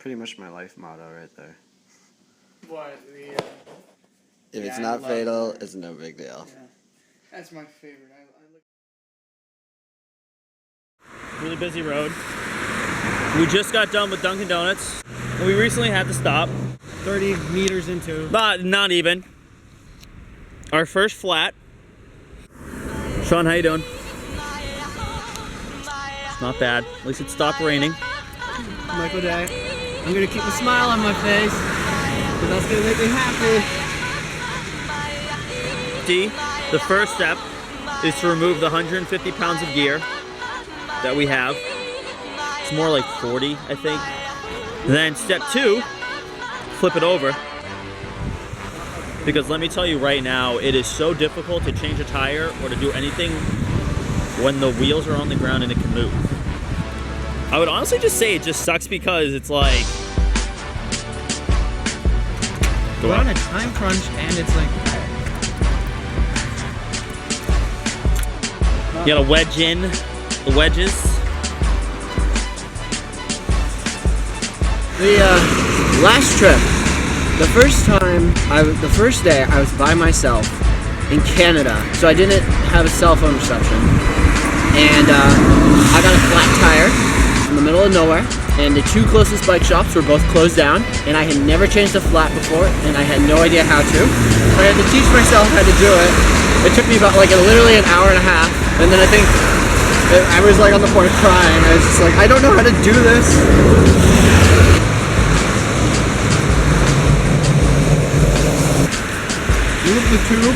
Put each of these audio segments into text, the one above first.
pretty much my life motto right there. What? If it's not fatal, it's no big deal. Yeah. That's my favorite. Really busy road. We just got done with Dunkin' Donuts, and we recently had to stop. 30 meters into. Not even. Our first flat. Sean, how you doing? It's not bad. At least it stopped raining. Michael Day. I'm gonna keep a smile on my face, because that's gonna make me happy. D, the first step is to remove the 150 pounds of gear that we have. It's more like 40, I think. Then step 2, flip it over. Because let me tell you right now, it is so difficult to change a tire or to do anything when the wheels are on the ground and it can move. I would honestly just say it just sucks because it's like... We're on a time crunch and it's like... You gotta wedge in the wedges. The last trip, the first day I was by myself in Canada, so I didn't have a cell phone reception, and I got a flat tire in the middle of nowhere, and the 2 closest bike shops were both closed down, and I had never changed a flat before, and I had no idea how to. I had to teach myself how to do it. It took me about literally an hour and a half, and then I think I was on the point of crying. I was just like, I don't know how to do this. The tube.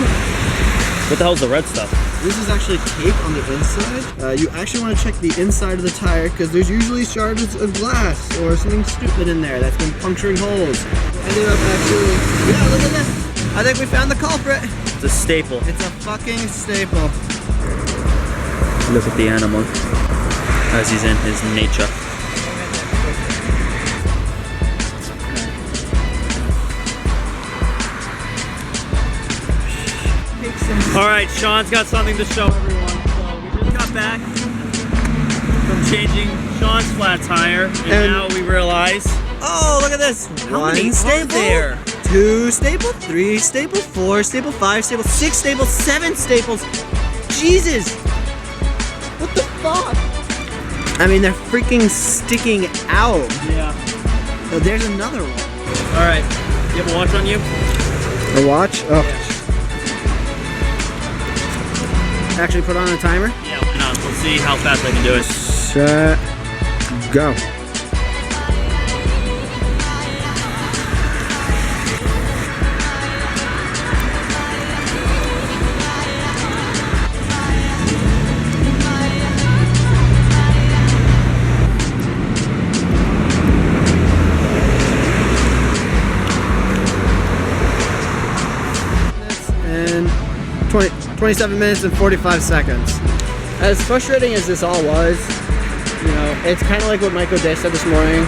What the hell's the red stuff? This is actually tape on the inside. You actually want to check the inside of the tire because there's usually shards of glass or something stupid in there that's been puncturing holes. Ended up actually, yeah, look at this. I think we found the culprit. It's a staple. It's a fucking staple. Look at the animal as he's in his nature. All right, Sean's got something to show everyone. So we just got back from changing Sean's flat tire, and now we realize, oh, look at this. How many staple there? 2 staple, 3 staple, 4 staple, 5 staple, 6 staples, 7 staples. Jesus! What the fuck? I mean, they're freaking sticking out. Yeah. Oh, there's another one. All right, you have a watch on you? A watch? Oh. Yeah. Actually put on a timer? Yeah, why not? Let's see how fast I can do it. Set, go. And 27 minutes and 45 seconds. As frustrating as this all was, it's kind of like what Michael Day said this morning.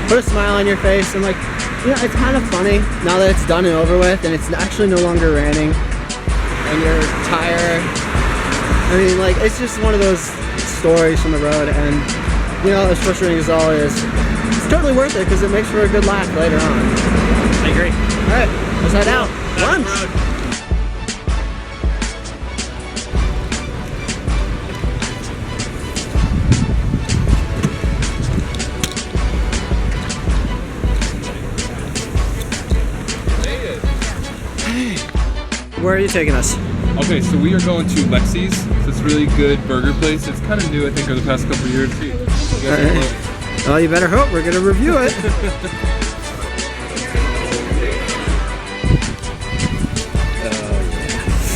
Put a smile on your face and it's kind of funny now that it's done and over with and it's actually no longer raining and your tire, it's just one of those stories from the road, and as frustrating as all is, it's totally worth it because it makes for a good laugh later on. I agree. Alright, let's head out. Lunch! Where are you taking us? Okay, so we are going to Lexi's. It's a really good burger place. It's kind of new, I think, over the past couple of years. Well, you better hope we're going to review it.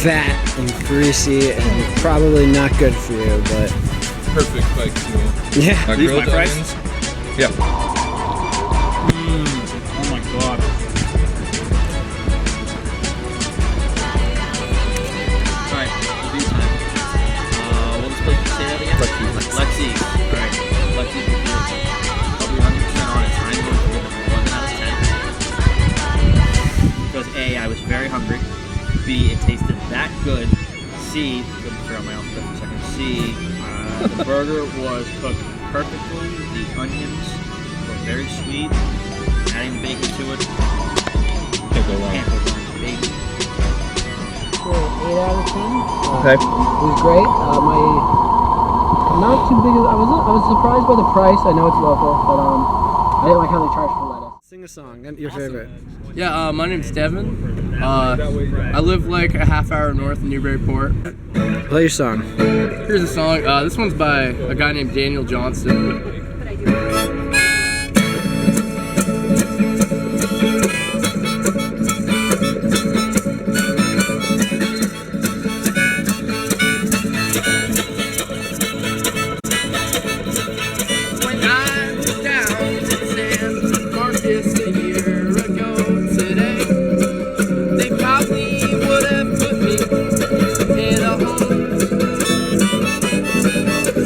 Fat and greasy and probably not good for you, but... Perfect bike fuel. Yeah. These grilled my fries? onions. Yeah. Oh my god. Alright, review time. What was supposed to say that again? Lexi. Alright, Lexi's review. I'll be 100% honest. I'm going to give it 11 out of 10. Because A, I was very hungry. B, it tasted that good. C, let me figure out my alphabet for a second. C, the burger was cooked perfectly. The onions were very sweet. Adding bacon to it. Can't go wrong. Can't go wrong. Bacon. 8 out of 10. Okay. It was great. Not too big. I was surprised by the price. I know it's local, but I didn't like how they charge for lettuce. Sing a song. Your favorite. Yeah, my name's Devin. I live like a half hour north of Newburyport. Play your song. Here's a song. This one's by a guy named Daniel Johnston. When I was down in San Marcos a year ago today, they probably would have put me in a home.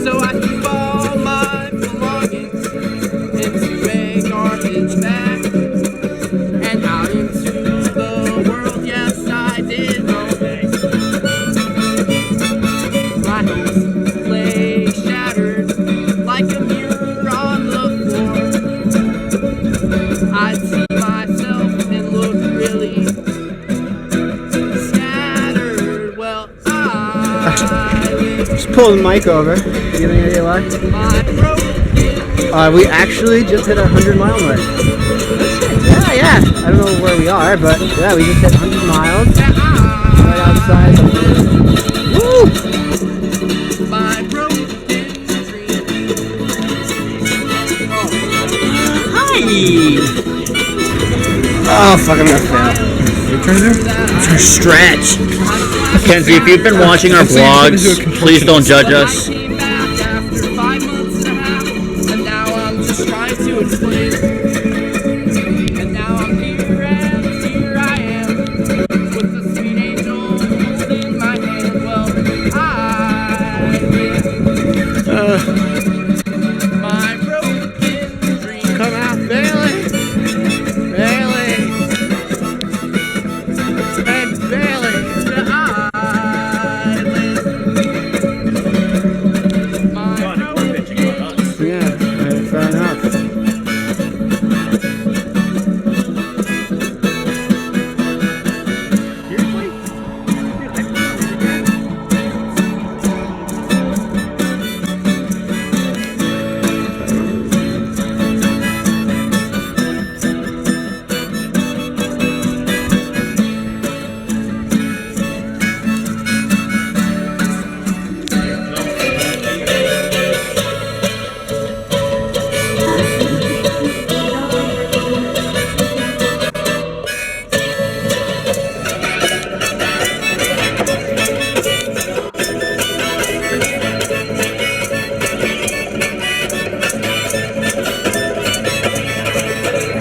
So I threw all my belongings into a garbage bag and out into the world. Yes, I did roam. My hopes lay shattered like a mirror on the floor. I'd see myself and look really scattered. Well, Just pull the mic over. You have any idea why? We actually just hit our 100-mile mark. Yeah. I don't know where we are, but yeah, we just hit 100 miles. Right outside. Woo! My broken dream. Oh, fuck, I'm gonna fail. What are you trying to do? Stretch. Kenzie, if you've been watching our vlogs, please don't judge us. I came back after 5 months and a half, and now I'm just trying to explain. And now I'm here and here I am, with the sweet angel holding my hand. Well, my broken dream. Come out, Bailey! Bailey! And Bailey! Yeah, fair enough.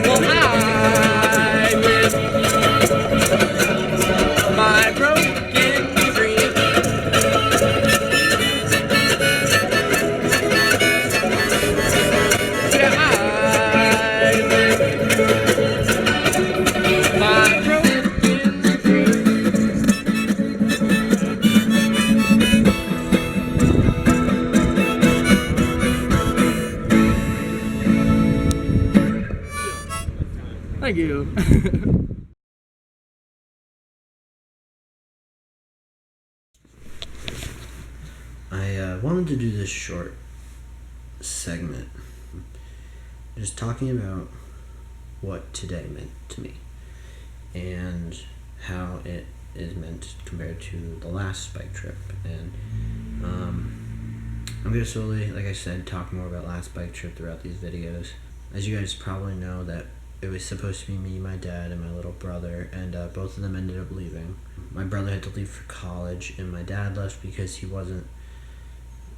Well, I live my broken dream. Yeah, I live my broken dream. Thank you. I wanted to do this short segment, just talking about what today meant to me and how it is meant compared to the last bike trip. And I'm gonna slowly, like I said, talk more about last bike trip throughout these videos. As you guys probably know, that it was supposed to be me, my dad, and my little brother, and both of them ended up leaving. My brother had to leave for college, and my dad left because he wasn't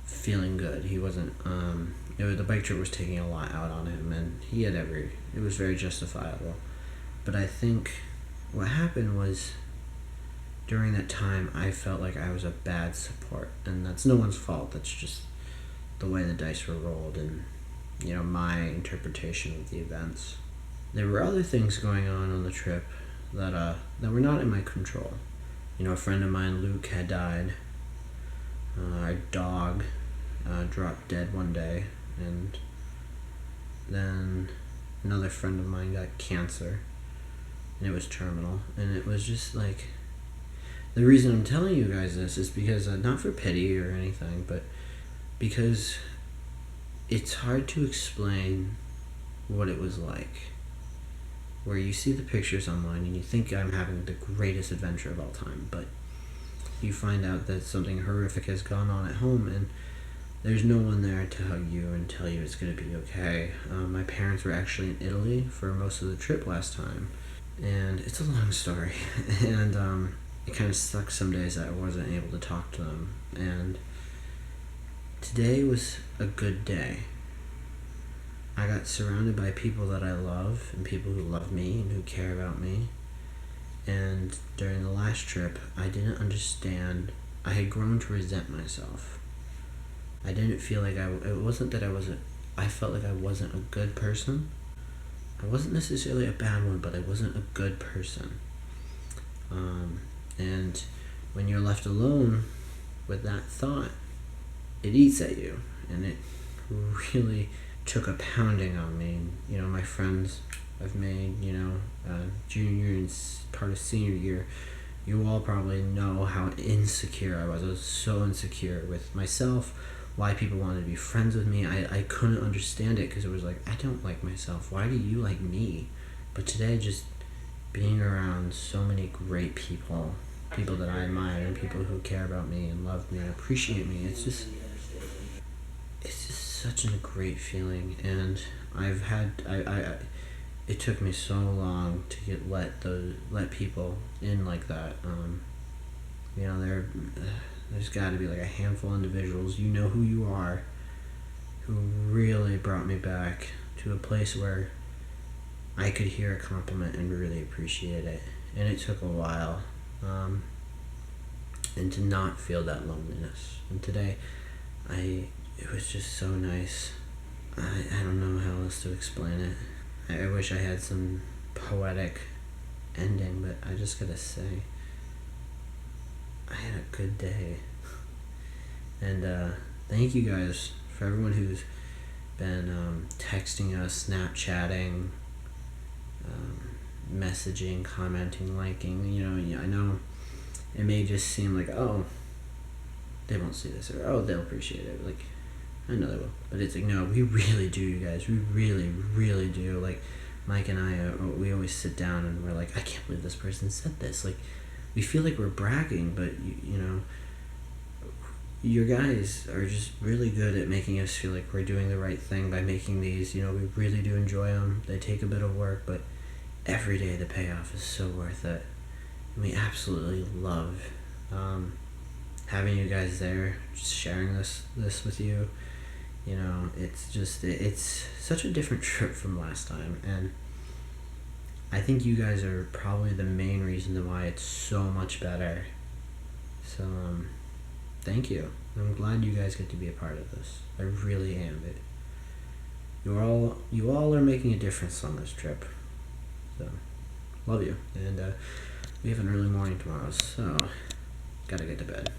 feeling good. He wasn't, the bike trip was taking a lot out on him, and it was very justifiable. But I think what happened was, during that time, I felt like I was a bad support, and that's no one's fault. That's just the way the dice were rolled, and my interpretation of the events. There were other things going on the trip that were not in my control. A friend of mine, Luke, had died. Our dog dropped dead one day, and then another friend of mine got cancer, and it was terminal, and it was just like, the reason I'm telling you guys this is because, not for pity or anything, but because it's hard to explain what it was like. Where you see the pictures online and you think I'm having the greatest adventure of all time, but you find out that something horrific has gone on at home, and there's no one there to hug you and tell you it's going to be okay. My parents were actually in Italy for most of the trip last time, and it's a long story, and it kind of sucks some days that I wasn't able to talk to them, and today was a good day. I got surrounded by people that I love, and people who love me and who care about me. And during the last trip, I didn't understand. I had grown to resent myself. I didn't feel like it wasn't that I felt like I wasn't a good person. I wasn't necessarily a bad one, but I wasn't a good person. And when you're left alone with that thought, it eats at you, and it really took a pounding on me. You know, my friends I've made, junior and part of senior year, you all probably know how insecure I was. I was so insecure with myself, why people wanted to be friends with me. I couldn't understand it, because it was like, I don't like myself. Why do you like me? But today, just being around so many great people that I admire, and people who care about me and love me and appreciate me, it's just such a great feeling. And it took me so long to let people in like that. There's got to be like a handful of individuals, you know who you are, who really brought me back to a place where I could hear a compliment and really appreciate it. And it took a while, and to not feel that loneliness. And today, it was just so nice. I don't know how else to explain it. I wish I had some poetic ending, but I just gotta say, I had a good day. And thank you guys for everyone who's been texting us, Snapchatting, messaging, commenting, liking. I know it may just seem like, oh, they won't see this, or oh, they'll appreciate it. Like, I know they will, but it's like, no, we really do, you guys. We really, really do. Like, Mike and I, we always sit down and we're like, I can't believe this person said this. Like, we feel like we're bragging, but you guys are just really good at making us feel like we're doing the right thing by making these. We really do enjoy them. They take a bit of work, but every day the payoff is so worth it. And we absolutely love having you guys there, just sharing this with you. It's such a different trip from last time, and I think you guys are probably the main reason why it's so much better. So, thank you. I'm glad you guys get to be a part of this. I really am. You all are making a difference on this trip. So, love you. And we have an early morning tomorrow, so gotta get to bed.